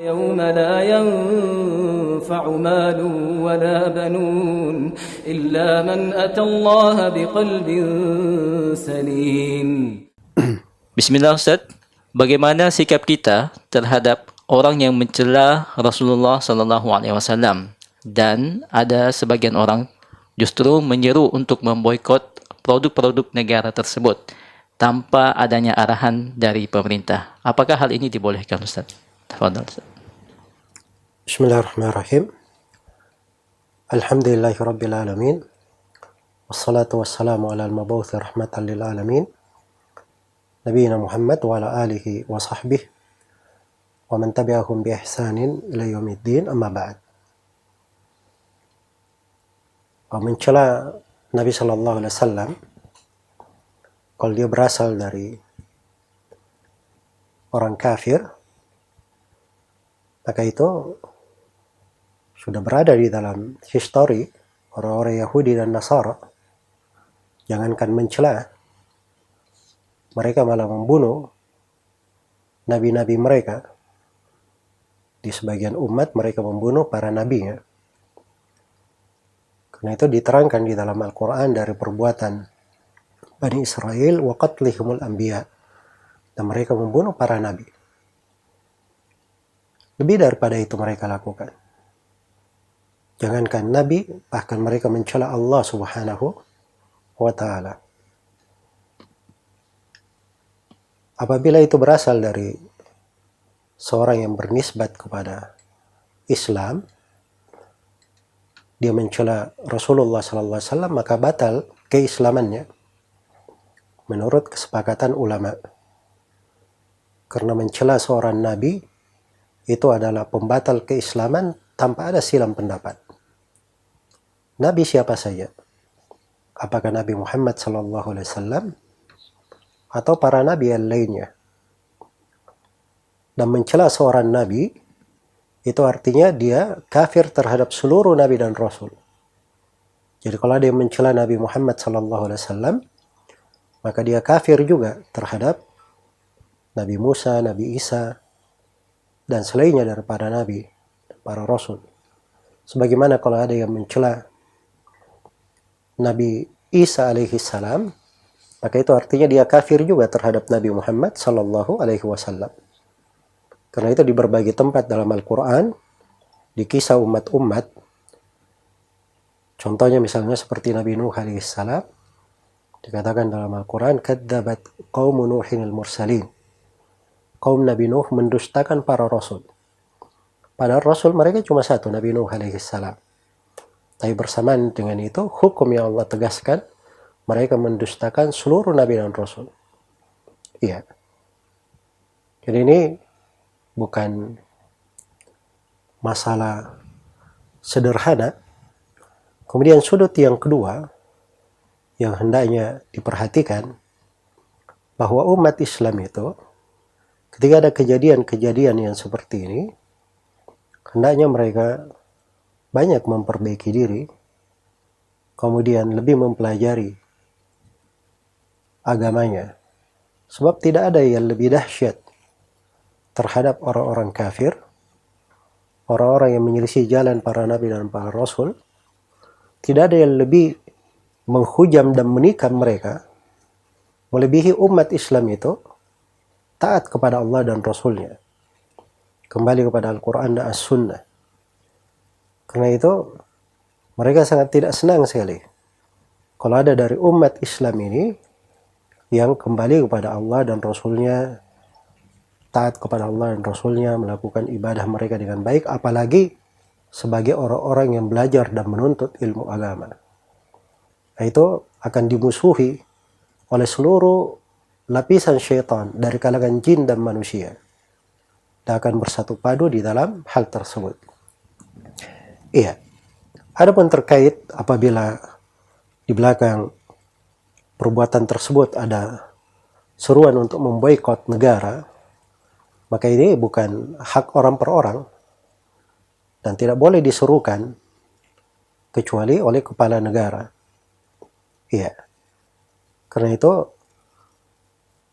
يوم لا ينفع مال ولا بنون إلا من أتى الله بقلب سليم. Bismillah Ustaz, bagaimana sikap kita terhadap orang yang mencela Rasulullah Sallallahu Alaihi Wasallam dan ada sebagian orang justru menyeru untuk memboikot produk-produk negara tersebut tanpa adanya arahan dari pemerintah. Apakah hal ini dibolehkan Ustaz? Tafadhal Ustaz. Bismillahirrahmanirrahim. Alhamdulillahi Rabbil Alamin. Wassalatu wassalamu ala al-mabawthi rahmatan lil alamin. Nabiina Muhammad wa ala alihi wa sahbihi wa man tabi'ahum bi ihsanin ila yaumiddin, amma ba'd. Mencela Nabi sallallahu alaihi wasallam kalau dia berasal dari orang kafir, maka itu sudah berada di dalam histori orang-orang Yahudi dan Nasara. Jangankan mencela, mereka malah membunuh nabi-nabi mereka. Di sebagian umat mereka membunuh para nabinya. Karena itu diterangkan di dalam Al-Quran dari perbuatan Bani Israel wa qatlihumul anbiya, dan mereka membunuh para nabi. Lebih daripada itu mereka lakukan. Jangankan nabi, bahkan mereka mencela Allah Subhanahu wa ta'ala. Apabila itu berasal dari seorang yang bernisbat kepada Islam, dia mencela Rasulullah SAW, maka batal keislamannya menurut kesepakatan ulama. Karena mencela seorang nabi itu adalah pembatal keislaman tanpa ada silang pendapat. Nabi siapa saja? Apakah Nabi Muhammad SAW atau para nabi yang lainnya? Dan mencela seorang nabi itu artinya dia kafir terhadap seluruh nabi dan rasul. Jadi kalau ada yang mencela Nabi Muhammad SAW, maka dia kafir juga terhadap Nabi Musa, Nabi Isa, dan selainnya daripada nabi, para rasul. Sebagaimana kalau ada yang mencela Nabi Isa alaihi salam, maka itu artinya dia kafir juga terhadap Nabi Muhammad sallallahu alaihi wasallam. Karena itu di berbagai tempat dalam Al-Quran, di kisah umat-umat, contohnya misalnya seperti Nabi Nuh alaihi salam, dikatakan dalam Al-Quran, kadzabat qaumu Nuhin al-mursalin. Kaum Nabi Nuh mendustakan para rasul. Padahal rasul mereka cuma satu, Nabi Nuh alaihi salam. Tapi bersamaan dengan itu, hukum yang Allah tegaskan, mereka mendustakan seluruh nabi dan rasul. Iya. Jadi ini bukan masalah sederhana. Kemudian sudut yang kedua, yang hendaknya diperhatikan, bahwa umat Islam itu, ketika ada kejadian-kejadian yang seperti ini, hendaknya mereka banyak memperbaiki diri, kemudian lebih mempelajari agamanya. Sebab tidak ada yang lebih dahsyat terhadap orang-orang kafir, orang-orang yang menyelisih jalan para nabi dan para rasul. Tidak ada yang lebih menghujam dan menikam mereka, melebihi umat Islam itu taat kepada Allah dan Rasulnya, kembali kepada Al-Quran dan As-Sunnah. Karena itu mereka sangat tidak senang sekali kalau ada dari umat Islam ini yang kembali kepada Allah dan Rasulnya, taat kepada Allah dan Rasulnya, melakukan ibadah mereka dengan baik, apalagi sebagai orang-orang yang belajar dan menuntut ilmu agama. Nah, itu akan dimusuhi oleh seluruh lapisan syaitan dari kalangan jin dan manusia, dan akan bersatu padu di dalam hal tersebut. Iya. Adapun terkait apabila di belakang perbuatan tersebut ada seruan untuk memboikot negara, maka ini bukan hak orang per orang dan tidak boleh diserukan kecuali oleh kepala negara. Iya. Karena itu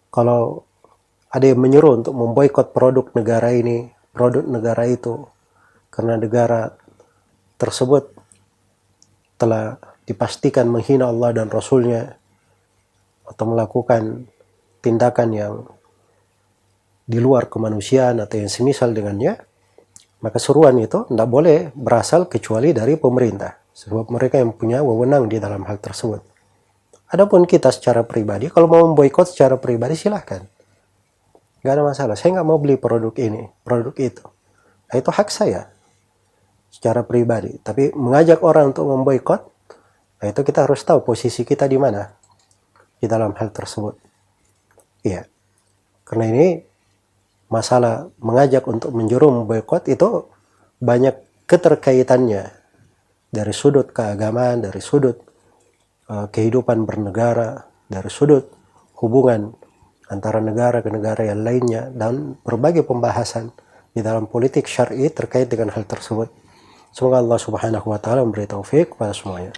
kalau ada yang menyuruh untuk memboikot produk negara ini, produk negara itu karena negara tersebut telah dipastikan menghina Allah dan Rasulnya atau melakukan tindakan yang di luar kemanusiaan atau yang semisal dengannya, maka seruan itu tidak boleh berasal kecuali dari pemerintah, sebab mereka yang punya wewenang di dalam hal tersebut. Adapun kita secara pribadi, kalau mau memboikot secara pribadi silahkan, nggak ada masalah. Saya nggak mau beli produk ini, produk itu. Nah, itu hak saya secara pribadi. Tapi mengajak orang untuk memboikot, nah itu kita harus tahu posisi kita di mana di dalam hal tersebut. Iya, karena ini masalah mengajak untuk menjerum boikot itu banyak keterkaitannya dari sudut keagamaan, dari sudut kehidupan bernegara, dari sudut hubungan antara negara ke negara yang lainnya, dan berbagai pembahasan di dalam politik syar'i terkait dengan hal tersebut. Semoga Allah Subhanahu wa taala memberi taufik kepada semuanya.